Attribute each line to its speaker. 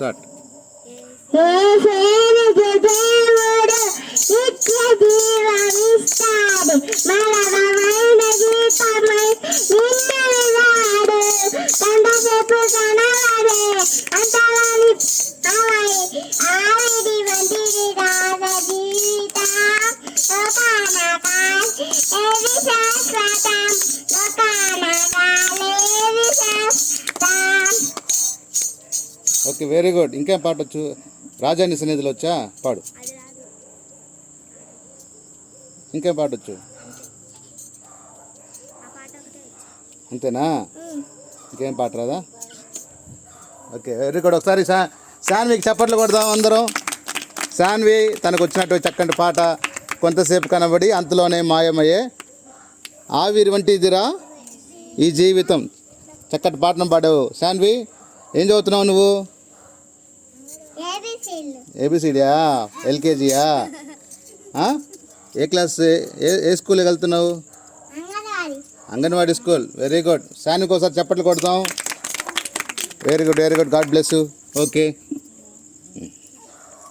Speaker 1: Start. Okay, very good. ఇంకేం పాట వచ్చు? రాజాని సన్నిధిలో వచ్చా? పాడు. ఇంకేం పాట వచ్చు? అంతేనా? ఇంకేం పాట రాదా? Okay, very good. ఒకసారి శాన్వికి చప్పట్లు కొడదాం అందరం. శాన్వి తనకు వచ్చినట్టు చక్కటి పాట కొంతసేపు కనబడి అంతలోనే మాయమయ్యే ఆవిరి వంటిదిరా ఈ జీవితం. చక్కటి పాటను పాడావు శాన్వి. ఏం చదువుతున్నావు నువ్వు? ఏబిసిడియా? ఎల్కేజీయా? ఏ క్లాస్? ఏ స్కూల్కి వెళ్తున్నావు? అంగన్వాడీ స్కూల్. Very good. శాన్వికి ఒకసారి చప్పట్లు కొడతాం. Very good, very good. God bless you. Okay.